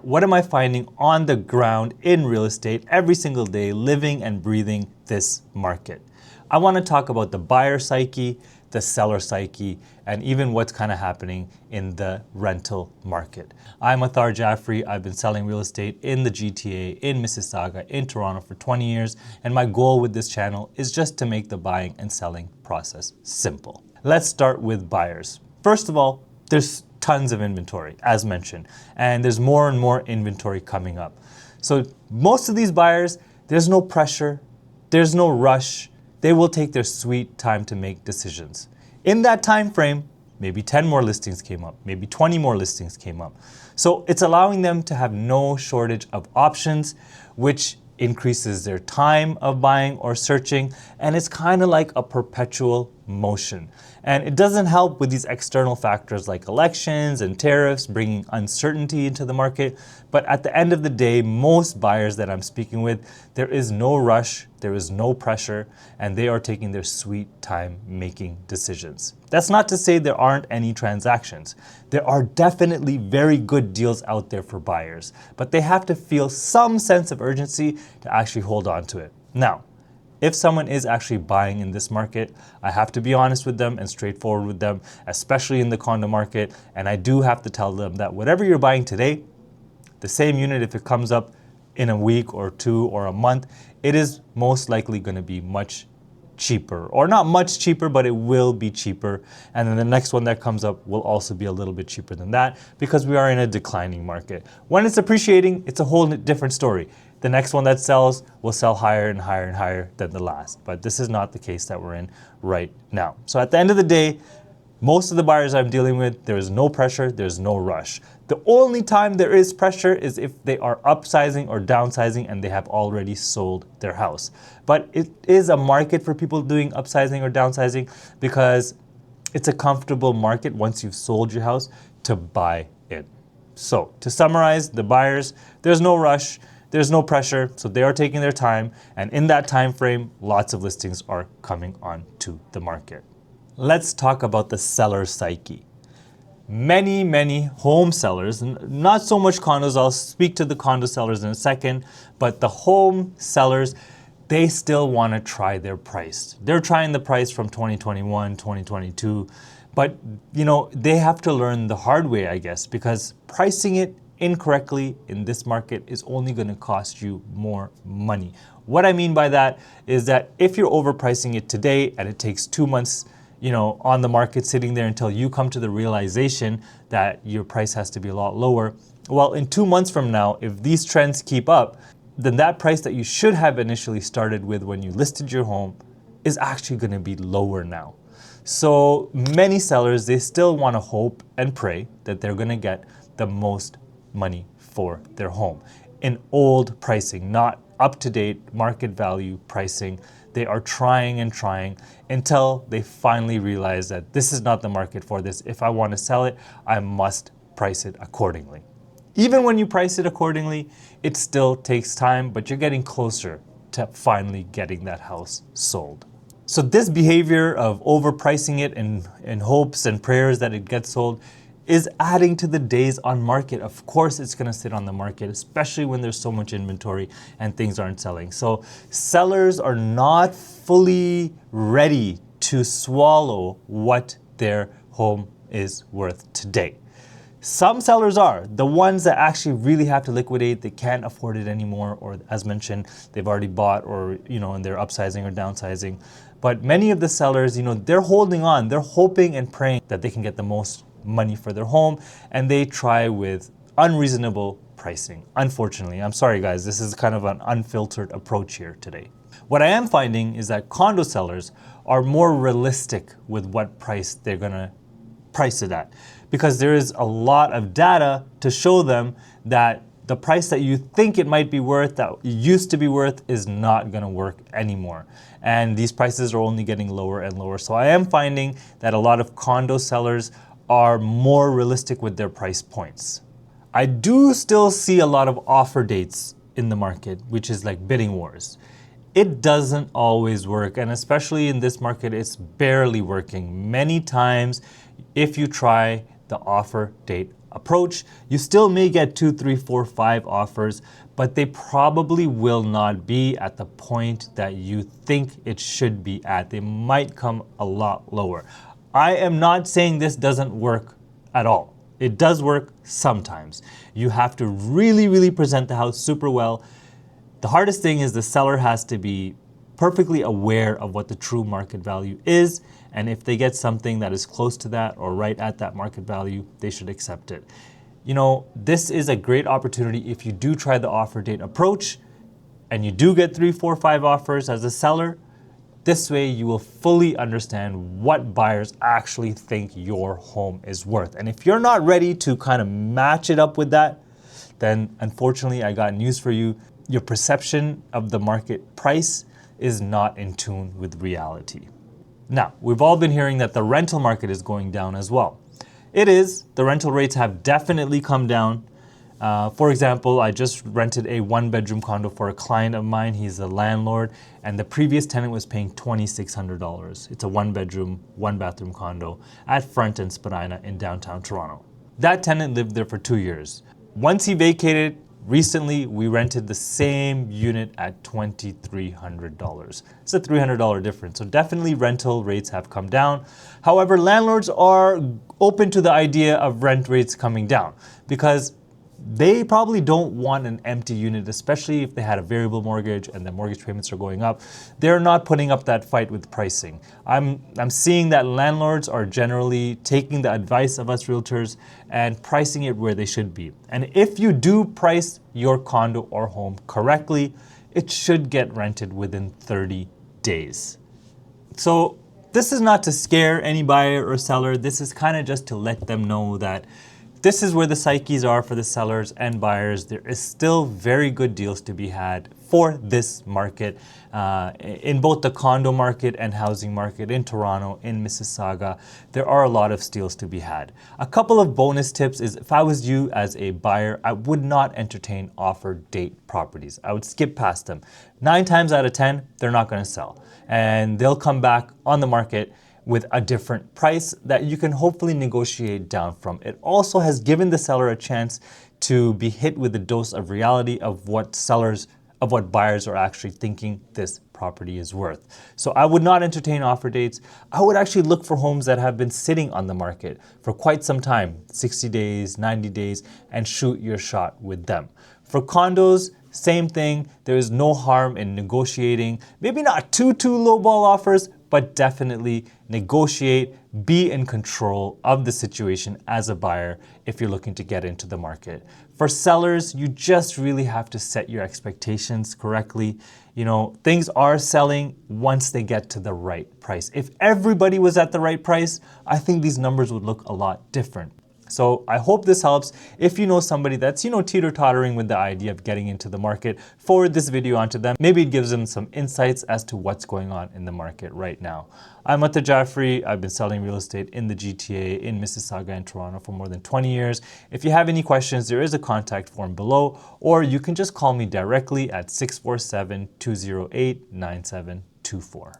What am I finding on the ground in real estate every single day, living and breathing this market? I want to talk about the buyer psyche, the seller psyche, and even what's kind of happening in the rental market. I'm Athar Jaffrey. I've been selling real estate in the GTA, in Mississauga, in Toronto for 20 years, and my goal with this channel is just to make the buying and selling process simple. Let's start with buyers. First of all, there's tons of inventory, as mentioned, and there's more and more inventory coming up. So most of these buyers, there's no pressure, there's no rush. They will take their sweet time to make decisions. In that time frame, maybe 10 more listings came up, maybe 20 more listings came up. So it's allowing them to have no shortage of options, which increases their time of buying or searching, and it's kind of like a perpetual motion. And it doesn't help with these external factors like elections and tariffs bringing uncertainty into the market. But at the end of the day, most buyers that I'm speaking with, there is no rush, there is no pressure, and they are taking their sweet time making decisions. That's not to say there aren't any transactions. There are definitely very good deals out there for buyers, but they have to feel some sense of urgency to actually hold on to it. Now, if someone is actually buying in this market, I have to be honest with them and straightforward with them, especially in the condo market. And I do have to tell them that whatever you're buying today, the same unit, if it comes up in a week or two or a month, it is most likely going to be much cheaper, or not much cheaper, but it will be cheaper. And then the next one that comes up will also be a little bit cheaper than that because we are in a declining market. When it's appreciating, it's a whole different story. The next one that sells will sell higher and higher and higher than the last. But this is not the case that we're in right now. So at the end of the day, most of the buyers I'm dealing with, there is no pressure, there's no rush. The only time there is pressure is if they are upsizing or downsizing and they have already sold their house. But it is a market for people doing upsizing or downsizing because it's a comfortable market once you've sold your house to buy it. So to summarize, the buyers, there's no rush, there's no pressure, so they are taking their time, and in that time frame, lots of listings are coming onto the market. Let's talk about the seller psyche. Many home sellers, not so much condos, I'll speak to the condo sellers in a second, but the home sellers, they still want to try their price. They're trying the price from 2021, 2022, but they have to learn the hard way, I guess, because pricing it incorrectly in this market is only going to cost you more money. What I mean by that is that if you're overpricing it today and it takes 2 months, on the market sitting there until you come to the realization that your price has to be a lot lower, well, in 2 months from now, if these trends keep up, then that price that you should have initially started with when you listed your home is actually going to be lower now. So many sellers, they still want to hope and pray that they're going to get the most money for their home in old pricing, not up-to-date market value pricing. They are trying and trying until they finally realize that this is not the market for this. If I want to sell it, I must price it accordingly. Even when you price it accordingly, it still takes time, but you're getting closer to finally getting that house sold. So this behavior of overpricing it in hopes and prayers that it gets sold is adding to the days on market. Of course, it's going to sit on the market, especially when there's so much inventory and things aren't selling. So sellers are not fully ready to swallow what their home is worth today. Some sellers are. The ones that actually really have to liquidate, they can't afford it anymore, or as mentioned, they've already bought, or and they're upsizing or downsizing. But many of the sellers, they're holding on. They're hoping and praying that they can get the most money for their home, and they try with unreasonable pricing. Unfortunately, I'm sorry guys, this is kind of an unfiltered approach here today. What I am finding is that condo sellers are more realistic with what price they're gonna price it at, because there is a lot of data to show them that the price that you think it might be worth, that it used to be worth, is not gonna work anymore. And these prices are only getting lower and lower. So I am finding that a lot of condo sellers are more realistic with their price points. I do still see a lot of offer dates in the market, which is like bidding wars. It doesn't always work, and especially in this market, it's barely working. Many times, if you try the offer date approach. You still may get 2, 3, 4, 5 offers, but they probably will not be at the point that you think it should be at. They might come a lot lower. I am not saying this doesn't work at all. It does work sometimes. You have to really, really present the house super well. The hardest thing is the seller has to be perfectly aware of what the true market value is, and if they get something that is close to that or right at that market value, they should accept it. You know, this is a great opportunity if you do try the offer date approach and you do get 3, 4, 5 offers as a seller. This way you will fully understand what buyers actually think your home is worth. And if you're not ready to kind of match it up with that, then unfortunately I got news for you. Your perception of the market price is not in tune with reality. Now, we've all been hearing that the rental market is going down as well. It is. The rental rates have definitely come down. For example, I just rented a 1-bedroom condo for a client of mine. He's a landlord, and the previous tenant was paying $2,600. It's a 1-bedroom, 1-bathroom condo at Front and Spadina in downtown Toronto. That tenant lived there for 2 years. Once he vacated, recently we rented the same unit at $2,300. It's a $300 difference. So definitely rental rates have come down. However, landlords are open to the idea of rent rates coming down because they probably don't want an empty unit, especially if they had a variable mortgage and the mortgage payments are going up. They're not putting up that fight with pricing. I'm seeing that landlords are generally taking the advice of us realtors and pricing it where they should be. And if you do price your condo or home correctly, it should get rented within 30 days. So this is not to scare any buyer or seller. This is kind of just to let them know that this is where the psyches are for the sellers and buyers. There is still very good deals to be had for this market in both the condo market and housing market in Toronto, in Mississauga. There are a lot of steals to be had. A couple of bonus tips is if I was you as a buyer, I would not entertain offer date properties. I would skip past them. 9 times out of 10, they're not going to sell. And they'll come back on the market with a different price that you can hopefully negotiate down from. It also has given the seller a chance to be hit with a dose of reality of what buyers are actually thinking this property is worth. So I would not entertain offer dates. I would actually look for homes that have been sitting on the market for quite some time, 60 days, 90 days, and shoot your shot with them. For condos, same thing. There is no harm in negotiating, maybe not too lowball offers, but definitely negotiate, be in control of the situation as a buyer if you're looking to get into the market. For sellers, you just really have to set your expectations correctly. You know, things are selling once they get to the right price. If everybody was at the right price, I think these numbers would look a lot different. So I hope this helps. If you know somebody that's, teeter-tottering with the idea of getting into the market, forward this video onto them. Maybe it gives them some insights as to what's going on in the market right now. I'm Atta Jaffrey. I've been selling real estate in the GTA, in Mississauga and Toronto for more than 20 years. If you have any questions, there is a contact form below, or you can just call me directly at 647-208-9724.